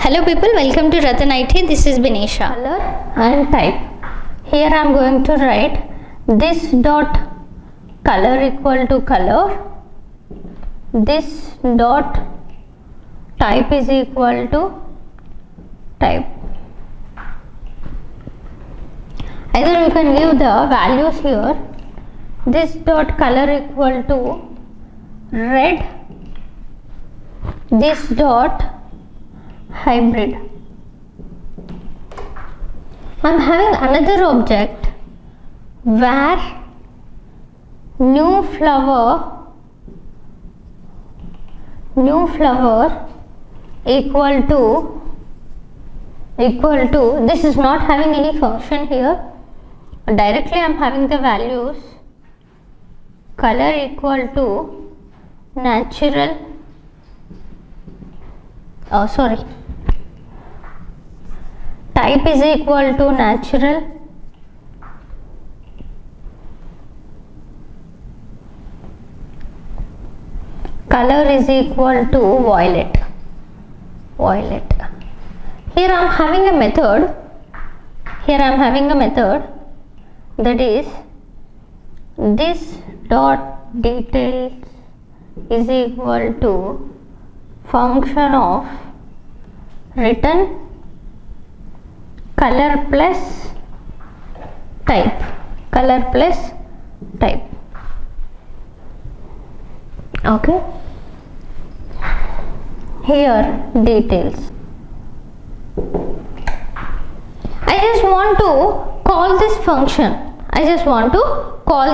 Hello people, welcome to Ratan IT. This is Binesha. Color and type. Here I am going to write this dot color equal to color. This dot type is equal to type. Either you can give the values here. This dot color equal to red. This dot hybrid. I am having another object where new flower equal to this is not having any function here. Directly I am having the values color equal to natural type is equal to natural, color is equal to violet. Here I am having a method that is this dot details is equal to function of return color plus type. Okay, here details. I just want to call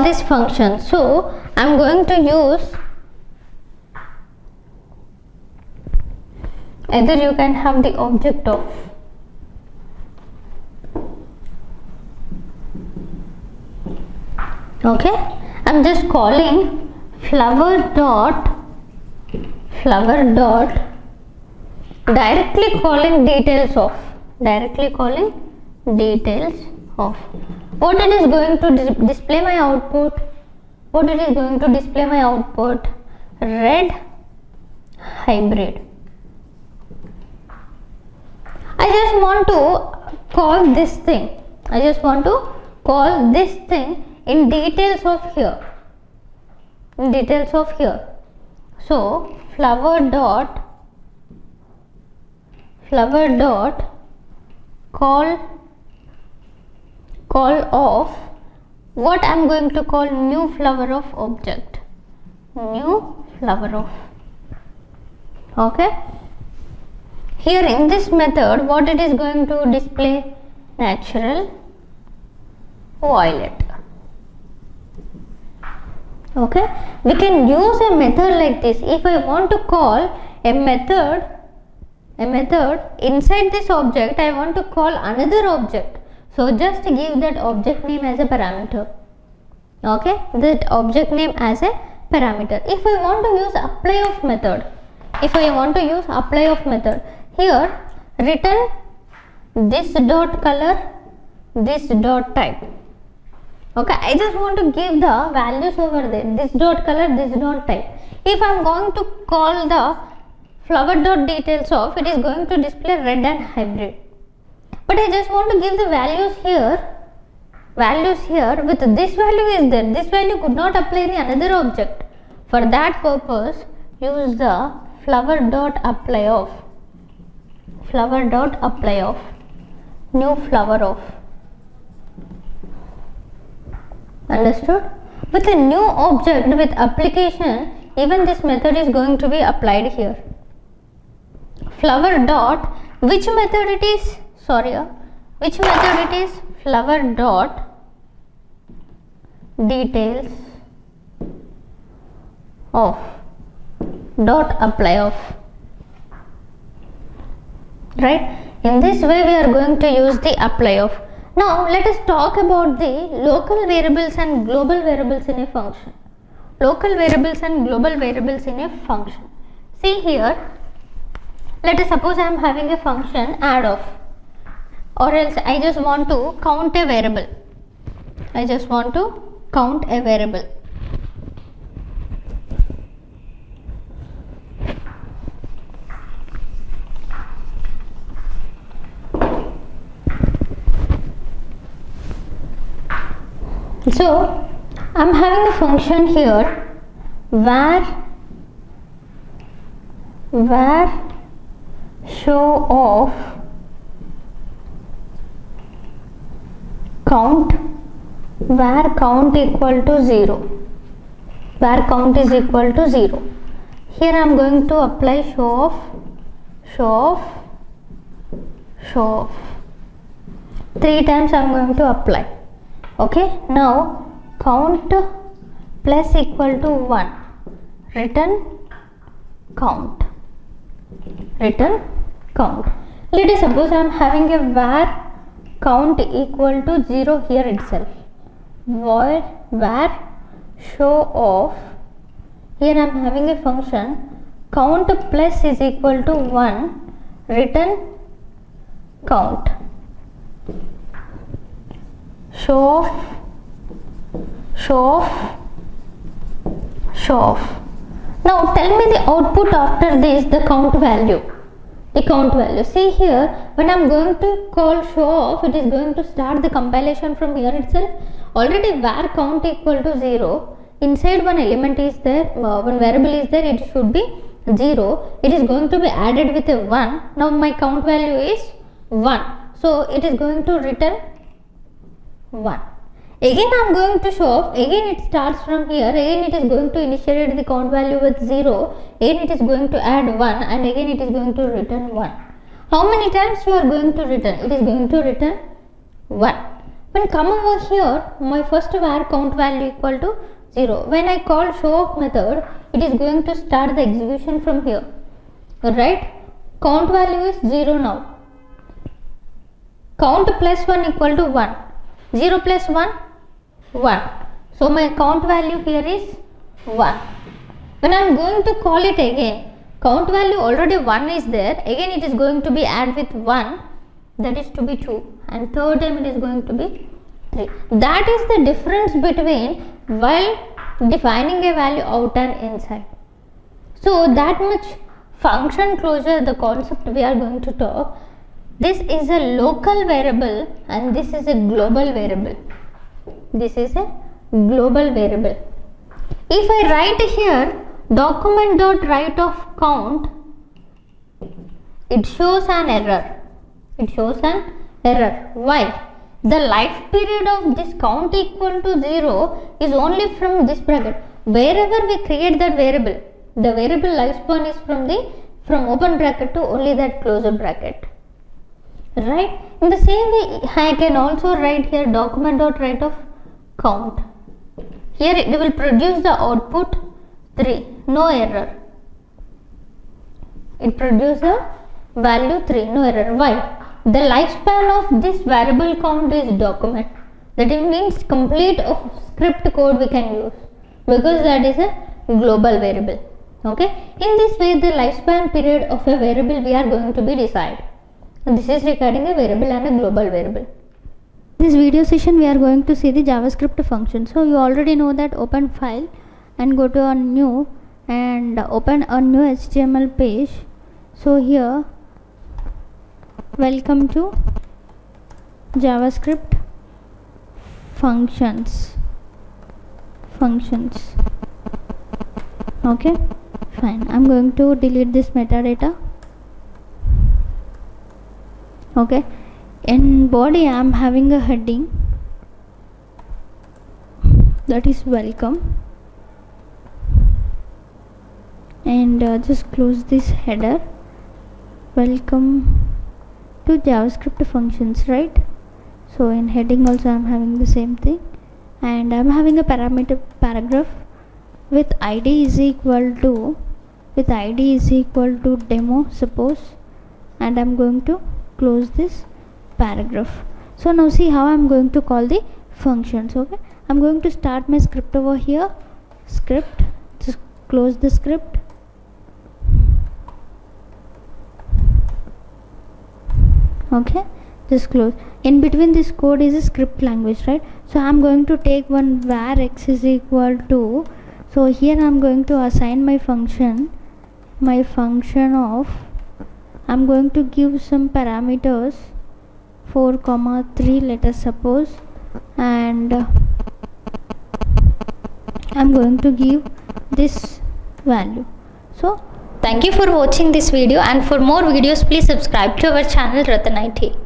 this function. So I am going to use, either you can have the object of I'm just calling flower dot directly calling details of what it is going to display my output. Red hybrid. I just want to call this thing in details of here. So flower dot call of what I am going to call new flower of object. Okay, here in this method what it is going to display? Natural violet. Okay, we can use a method like this. If I want to call a method inside this object, I want to call another object. So just give that object name as a parameter. Okay, that object name as a parameter. If I want to use apply of method, here return this dot color, this dot type. Okay, I just want to give the values over there, this dot color, this dot type. If I am going to call the flower dot details of, it is going to display red and hybrid. But I just want to give the values here with this value is there. This value could not apply in another object. For that purpose, use the flower dot apply of new flower of. Understood? With a new object with application, even this method is going to be applied here. Flower dot, which method it is? Flower dot details of dot apply of. Right? In this way we are going to use the apply of. Now let us talk about the local variables and global variables in a function. See here, let us suppose I am having a function add of, or else I just want to count a variable. So I'm having a function here where show of count, where count equal to 0, where count is equal to 0. Here I am going to apply show of 3 times I am going to apply. Okay, now count plus equal to 1, return count. Let us suppose I am having a where count equal to 0 here itself. Where show of, here I am having a function count plus is equal to 1, return count. Show of. Now tell me the output after this, the count value. See here, when I am going to call show of, it is going to start the compilation from here itself. Already where count equal to 0, inside one element is there, one variable is there, it should be 0. It is going to be added with a 1. Now my count value is 1. So it is going to return 1. Again I am going to show off, again it starts from here, again it is going to initiate the count value with 0, again it is going to add 1 and again it is going to return 1. How many times you are going to return? It is going to return 1. When come over here, my first where count value equal to 0. When I call show off method, it is going to start the execution from here. Right? Count value is 0 now. Count plus 1 equal to 1. 0 plus 1, 1. So my count value here is 1. When I am going to call it again, count value already 1 is there, again it is going to be add with 1, that is to be 2, and third time it is going to be 3. That is the difference between while defining a value out and inside. So that much function closure, the concept we are going to talk. This is a local variable and this is a global variable. This is a global variable. If I write here document.write of count, it shows an error. Why? The life period of this count equal to 0 is only from this bracket. Wherever we create that variable, the variable lifespan is from open bracket to only that closure bracket. Right? In the same way, I can also write here document.write of count. Here it will produce the output 3, no error. It produces the value 3, no error. Why? The lifespan of this variable count is document. That means complete of script code we can use because that is a global variable. Okay. In this way, the lifespan period of a variable we are going to be decide. And this is regarding a variable and a global variable. This video session we are going to see the JavaScript function. So you already know that open file and go to a new and open a new HTML page. So here, welcome to JavaScript functions. Okay, fine. I'm going to delete this metadata. Okay, in body I am having a heading that is welcome, and just close this header. Welcome to JavaScript functions, right? So in heading also I am having the same thing, and I am having a parameter paragraph with id is equal to demo, suppose, and I am going to close this paragraph. So now see how I'm going to call the functions. Okay, I'm going to start my script over here. Script, just close the script. Okay, just close. In between this code is a script language, right? So I'm going to take one var x is equal to, so here I'm going to assign my function of, I'm going to give some parameters 4, 3, let us suppose, and I'm going to give this value. So thank you for watching this video, and for more videos please subscribe to our channel Ratan IT.